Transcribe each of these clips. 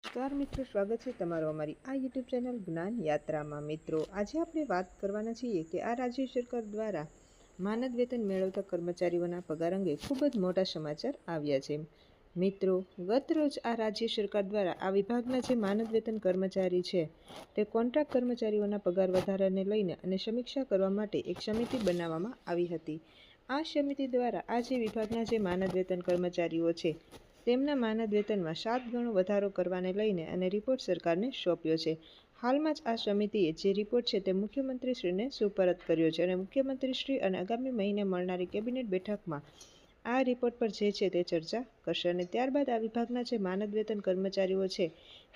નમસ્કાર મિત્રો, સ્વાગત છે તમારો અમારી આ યુટ્યુબ ચેનલ જ્ઞાન યાત્રામાં। મિત્રો, આજે આપણે વાત કરવાના છીએ કે આ રાજ્ય સરકાર દ્વારા માનદ વેતન મેળવતા કર્મચારીઓના પગાર અંગે ખૂબ જ મોટા સમાચાર આવ્યા છે। મિત્રો, ગત રોજ આ રાજ્ય સરકાર દ્વારા આ વિભાગના જે માનદ વેતન કર્મચારી છે તે કોન્ટ્રાક્ટ કર્મચારીઓના પગાર વધારાને લઈને અને સમીક્ષા કરવા માટે એક સમિતિ બનાવવામાં આવી હતી। આ સમિતિ દ્વારા આ જે વિભાગના જે માનદ વેતન કર્મચારીઓ છે તેમના માનદ વેતનમાં 7 ગણો વધારો કરવાને લઈને અને રિપોર્ટ સરકારને સોંપ્યો છે। હાલમાં જ આ સમિતિએ જે રિપોર્ટ છે તે મુખ્યમંત્રીશ્રીને સુપરત કર્યો છે અને મુખ્યમંત્રીશ્રી અને આગામી મહિને મળનારી કેબિનેટ બેઠકમાં આ રિપોર્ટ પર જે છે તે ચર્ચા કરશે અને ત્યારબાદ આ વિભાગના જે માનદ વેતન કર્મચારીઓ છે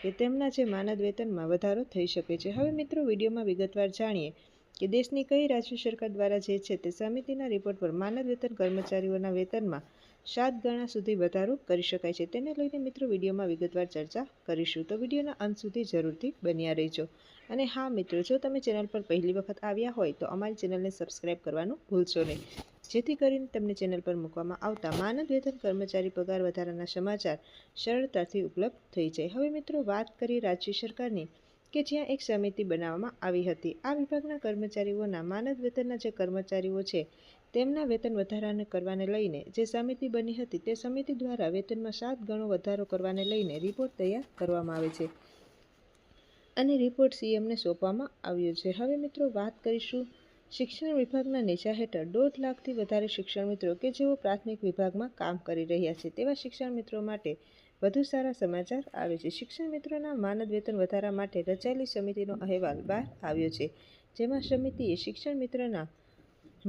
કે તેમના જે માનદ વેતનમાં વધારો થઈ શકે છે। હવે મિત્રો, વિડીયોમાં વિગતવાર જાણીએ કે દેશની કઈ રાજ્ય સરકાર દ્વારા જે છે તે સમિતિના રિપોર્ટ પર માનદ વેતન કર્મચારીઓના વેતનમાં 7 ગણા સુધી વધારો કરી શકાય છે તેને લઈને મિત્રો વિડીયોમાં વિગતવાર ચર્ચા કરીશું, તો વિડીયોના અંત સુધી જરૂરથી બન્યા રહેજો। અને હા મિત્રો, જો તમે ચેનલ પર પહેલી વખત આવ્યા હોય તો અમારી ચેનલને સબસ્ક્રાઈબ કરવાનું ભૂલશો નહીં, જેથી કરીને તમને ચેનલ પર મૂકવામાં આવતા માનદ વેતન કર્મચારી પગાર વધારાના સમાચાર સરળતાથી ઉપલબ્ધ થઈ જાય। હવે મિત્રો, વાત કરીએ રાજ્ય સરકારની કે જ્યાં એક સમિતિ બનાવવામાં આવી હતી। આ વિભાગના કર્મચારીઓના માનદ વેતનના જે કર્મચારીઓ છે તેમના વેતન વધારાને કરવાને લઈને જે સમિતિ બની હતી તે સમિતિ દ્વારા વેતનમાં 7 ગણો વધારો કરવાને લઈને રિપોર્ટ તૈયાર કરવામાં આવે છે અને રિપોર્ટ સીએમને સોંપવામાં આવ્યો છે। હવે મિત્રો, વાત કરીશું શિક્ષણ વિભાગના નેજા હેઠળ 1.5 લાખથી વધારે શિક્ષણ મિત્રો કે જેઓ પ્રાથમિક વિભાગમાં કામ કરી રહ્યા છે તેવા શિક્ષણ મિત્રો માટે વધુ સારા સમાચાર આવે છે। શિક્ષણ મિત્રોના માનદ વેતન વધારા માટે રચાયેલી સમિતિનો અહેવાલ બહાર આવ્યો છે, જેમાં સમિતિએ શિક્ષણ મિત્રના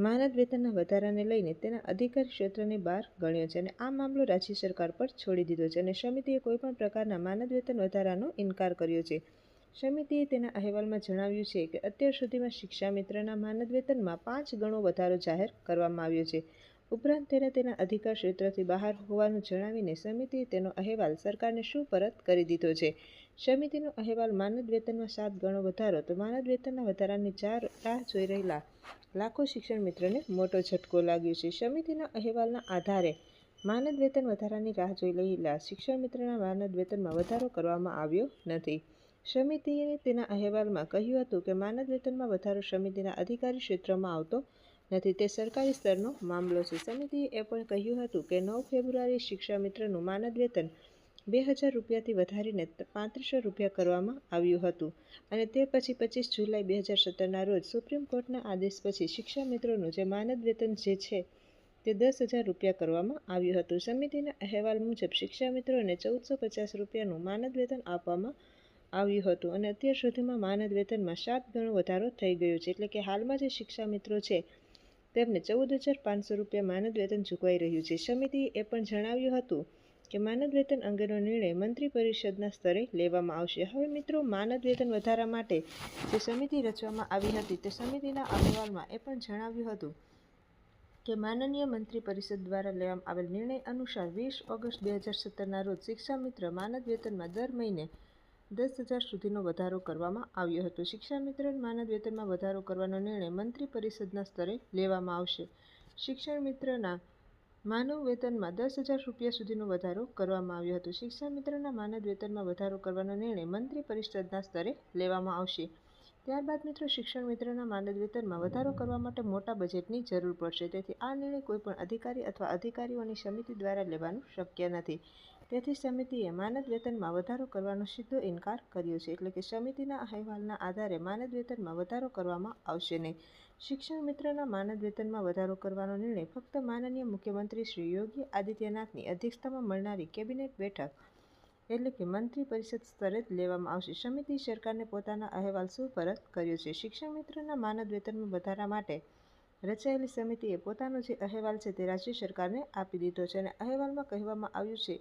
માનદ વેતનના વધારાને લઈને તેના અધિકાર ક્ષેત્રની બહાર ગણ્યો છે અને આ મામલો રાજ્ય સરકાર પર છોડી દીધો છે અને સમિતિએ કોઈપણ પ્રકારના માનદ વેતન વધારાનો ઇનકાર કર્યો છે। સમિતિએ તેના અહેવાલમાં જણાવ્યું છે કે અત્યાર સુધીમાં શિક્ષા મિત્રના માનદ વેતનમાં 5 ગણો વધારો જાહેર કરવામાં આવ્યો છે, ઉપરાંત તેને તેના અધિકાર ક્ષેત્રથી બહાર હોવાનું જણાવીને સમિતિએ તેનો અહેવાલ સરકારને સુપરત કરી દીધો છે। સમિતિનો અહેવાલ માનદ વેતનમાં 7 ગણો વધારો તો માનદ વેતનના વધારાની રાહ જોઈ રહેલા લાખો શિક્ષણ મિત્રોને મોટો ઝટકો લાગ્યો છે। સમિતિના અહેવાલના આધારે માનદ વેતન વધારાની રાહ જોઈ રહેલા શિક્ષણ મિત્રના માનદ વેતનમાં વધારો કરવામાં આવ્યો નથી। સમિતિએ તેના અહેવાલમાં કહ્યું હતું કે માનદ વેતનમાં વધારો સમિતિના અધિકારી ક્ષેત્રમાં આવતો નથી, તે સરકારી સ્તરનો મામલો છે। સમિતિએ એ પણ કહ્યું હતું કે 9 ફેબ્રુઆરીએ શિક્ષા મિત્રનું માનદ વેતન 2000 રૂપિયાથી વધારીને 3500 રૂપિયા કરવામાં આવ્યું હતું અને તે પછી 25 જુલાઈ 2017ના રોજ સુપ્રીમ કોર્ટના આદેશ પછી શિક્ષા મિત્રોનું જે માનદ વેતન જે છે તે 10,000 રૂપિયા કરવામાં આવ્યું હતું। સમિતિના અહેવાલ મુજબ શિક્ષા મિત્રોને 1450 રૂપિયાનું માનદ વેતન આપવામાં આવ્યું હતું અને અત્યાર સુધીમાં માનદ વેતનમાં 7 ગણો વધારો થઈ ગયો છે, એટલે કે હાલમાં જે શિક્ષા મિત્રો છે તેમને 14,500 રૂપિયા માનદ વેતન ચૂકવાઈ રહ્યું છે। સમિતિએ એ પણ જણાવ્યું હતું કે માનદ વેતન અંગેનો નિર્ણય મંત્રી પરિષદના સ્તરે લેવામાં આવશે। હવે મિત્રો, માનદ વેતન વધારા માટે જે સમિતિ રચવામાં આવી હતી તે સમિતિના અહેવાલમાં એ પણ જણાવ્યું હતું કે માનનીય મંત્રી પરિષદ દ્વારા લેવામાં આવેલ નિર્ણય અનુસાર 20 ઓગસ્ટ 2017ના રોજ શિક્ષા મિત્ર માનદ વેતનમાં દર મહિને 10,000 સુધીનો વધારો કરવામાં આવ્યો હતો। શિક્ષા મિત્રના માનદ વેતનમાં વધારો કરવાનો નિર્ણય મંત્રી પરિષદના સ્તરે લેવામાં આવશે। શિક્ષણ મિત્રના માનવ વેતનમાં 10,000 રૂપિયા સુધીનો વધારો કરવામાં આવ્યો હતો। શિક્ષા મિત્રના માનદ વેતનમાં વધારો કરવાનો નિર્ણય મંત્રી પરિષદના સ્તરે લેવામાં આવશે। ત્યારબાદ મિત્રો, શિક્ષણ મિત્રના માનદ વેતનમાં વધારો કરવા માટે મોટા બજેટની જરૂર પડશે, તેથી આ નિર્ણય કોઈપણ અધિકારી અથવા અધિકારીઓની સમિતિ દ્વારા લેવાનું શક્ય નથી। તેથી સમિતિએ માનદ વેતનમાં વધારો કરવાનો સીધો ઇનકાર કર્યો છે, એટલે કે સમિતિના અહેવાલના આધારે માનદ વેતનમાં વધારો કરવામાં આવશે નહીં। શિક્ષણ મિત્રના માનદ વેતનમાં વધારો કરવાનો નિર્ણય ફક્ત માનનીય મુખ્યમંત્રી શ્રી યોગી આદિત્યનાથની અધ્યક્ષતામાં મળનારી કેબિનેટ બેઠક એટલે કે મંત્રી પરિષદ સ્તરે જ લેવામાં આવશે। સમિતિએ સરકારને પોતાનો અહેવાલ સુપરત કર્યો છે। શિક્ષણ મિત્રના માનદ વેતનમાં વધારા માટે રચાયેલી સમિતિએ પોતાનો જે અહેવાલ છે તે રાજ્ય સરકારને આપી દીધો છે અને અહેવાલમાં કહેવામાં આવ્યું છે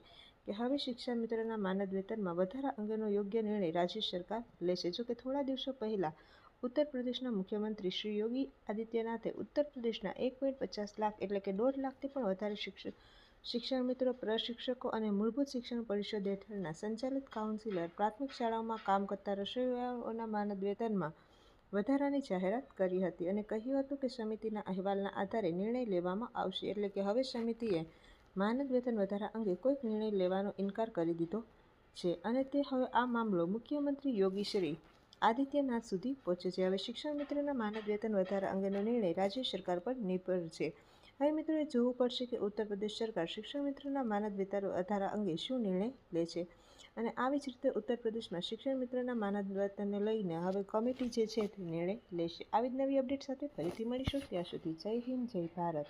કે હવે શિક્ષા મિત્રના માનદ વેતનમાં વધારા અંગેનો યોગ્ય નિર્ણય રાજ્ય સરકાર લેશે। જોકે થોડા દિવસો પહેલા ઉત્તર પ્રદેશના મુખ્યમંત્રી શ્રી યોગી આદિત્યનાથે ઉત્તર પ્રદેશના 1.50 લાખ એટલે કે 1.5 લાખથી પણ વધારે શિક્ષણ મિત્રો, પ્રશિક્ષકો અને મૂળભૂત શિક્ષણ પરિષદ હેઠળના સંચાલિત કાઉન્સિલર, પ્રાથમિક શાળાઓમાં કામ કરતા રસોઈયાઓના માનદ વેતનમાં વધારાની જાહેરાત કરી હતી અને કહ્યું હતું કે સમિતિના અહેવાલના આધારે નિર્ણય લેવામાં આવશે, એટલે કે હવે સમિતિએ માનદ વેતન વધારા અંગે કોઈક નિર્ણય લેવાનો ઇનકાર કરી દીધો છે અને તે હવે આ મામલો મુખ્યમંત્રી યોગી શ્રી આદિત્યનાથ સુધી પહોંચ્યો છે. હવે શિક્ષણ મિત્રના માનદ વેતન વધારા અંગેનો નિર્ણય રાજ્ય સરકાર પર નિર્ભર છે. હવે મિત્રો એ જોવું પડશે કે ઉત્તર પ્રદેશ સરકાર શિક્ષણ મિત્રના માનદ વેતન વધારા અંગે શું નિર્ણય લે છે. અને આવી જ રીતે ઉત્તર પ્રદેશમાં શિક્ષણ મિત્રના માનદ વેતનને લઈને હવે કમિટી જે છે તે નિર્ણય લેશે. આવી જ નવી અપડેટ સાથે ફરીથી મળીશું. ત્યાં સુધી જય હિન્દ, જય ભારત.